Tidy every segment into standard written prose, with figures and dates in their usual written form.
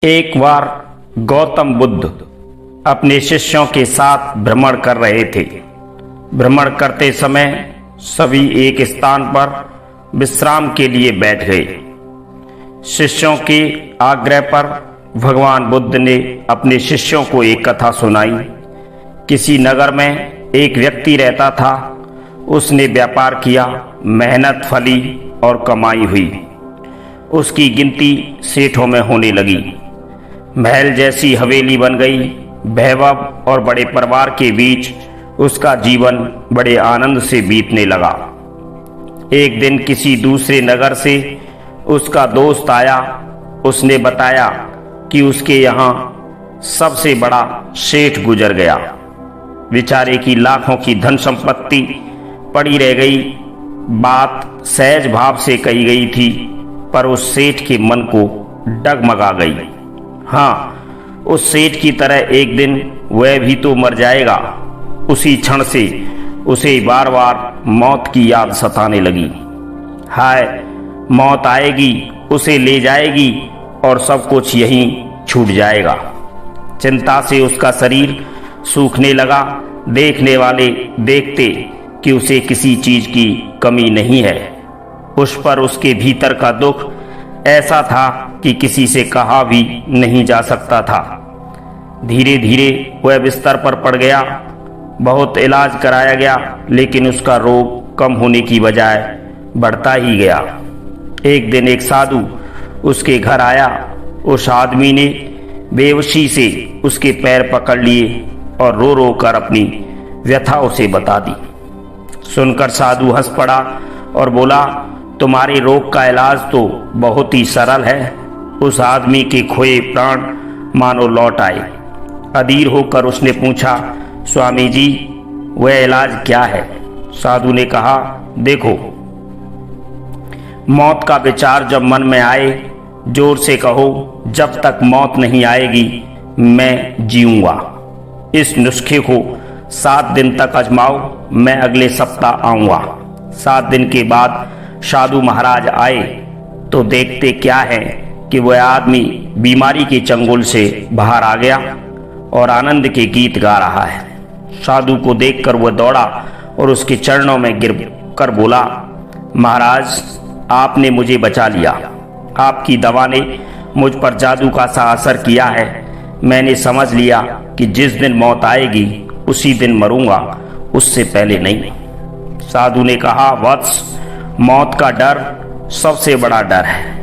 एक बार गौतम बुद्ध अपने शिष्यों के साथ भ्रमण कर रहे थे। भ्रमण करते समय सभी एक स्थान पर विश्राम के लिए बैठ गए। शिष्यों के आग्रह पर भगवान बुद्ध ने अपने शिष्यों को एक कथा सुनाई। किसी नगर में एक व्यक्ति रहता था। उसने व्यापार किया, मेहनत फली और कमाई हुई। उसकी गिनती सेठों में होने लगी। महल जैसी हवेली बन गई। वैभव और बड़े परिवार के बीच उसका जीवन बड़े आनंद से बीतने लगा। एक दिन किसी दूसरे नगर से उसका दोस्त आया। उसने बताया कि उसके यहाँ सबसे बड़ा सेठ गुजर गया। बेचारे की लाखों की धन संपत्ति पड़ी रह गई। बात सहज भाव से कही गई थी, पर उस सेठ के मन को डगमगा गई। हाँ, उस सेठ की तरह एक दिन वह भी तो मर जाएगा। उसी क्षण से उसे बार बार मौत की याद सताने लगी। हाय, मौत आएगी, उसे ले जाएगी और सब कुछ यहीं छूट जाएगा। चिंता से उसका शरीर सूखने लगा। देखने वाले देखते कि उसे किसी चीज की कमी नहीं है। उस पर उसके भीतर का दुख ऐसा था कि किसी से कहा भी नहीं जा सकता था। धीरे धीरे वह बिस्तर पर पड़ गया। बहुत इलाज कराया गया, लेकिन उसका रोग कम होने की बजाय बढ़ता ही गया। एक दिन एक साधु उसके घर आया। उस आदमी ने बेहोशी से उसके पैर पकड़ लिए और रो रो कर अपनी व्यथा उसे बता दी। सुनकर साधु हंस पड़ा और बोला, तुम्हारे रोग का इलाज तो बहुत ही सरल है। उस आदमी के खोए प्राण मानो लौट आए। अधीर होकर उसने पूछा, स्वामी जी, वह इलाज क्या है? साधु ने कहा, देखो, मौत का विचार जब मन में आए, जोर से कहो, जब तक मौत नहीं आएगी मैं जीऊंगा। इस नुस्खे को 7 दिन तक आजमाओ। मैं अगले सप्ताह आऊंगा। 7 दिन के बाद साधु महाराज आए तो देखते क्या है कि वह आदमी बीमारी के चंगुल से बाहर आ गया और आनंद के गीत गा रहा है। साधु को देखकर वह दौड़ा और उसके चरणों में गिर कर बोला, महाराज, आपने मुझे बचा लिया। आपकी दवा ने मुझ पर जादू का सा असर किया है। मैंने समझ लिया कि जिस दिन मौत आएगी उसी दिन मरूंगा, उससे पहले नहीं। साधु ने कहा, वत्स, मौत का डर सबसे बड़ा डर है।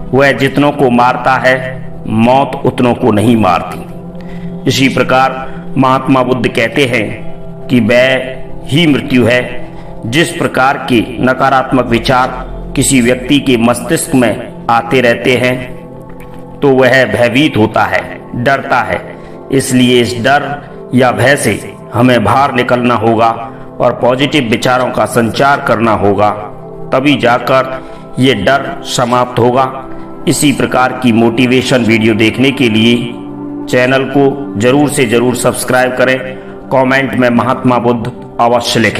वह जितनों को मारता है, मौत उतनों को नहीं मारती। इसी प्रकार महात्मा बुद्ध कहते हैं कि वह ही मृत्यु है। जिस प्रकार के नकारात्मक विचार किसी व्यक्ति के मस्तिष्क में आते रहते हैं तो वह भयभीत होता है, डरता है। इसलिए इस डर या भय से हमें बाहर निकलना होगा और पॉजिटिव विचारों का संचार करना होगा, तभी जाकर ये डर समाप्त होगा। इसी प्रकार की मोटिवेशन वीडियो देखने के लिए चैनल को जरूर से जरूर सब्सक्राइब करें। कमेंट में महात्मा बुद्ध अवश्य लिखें।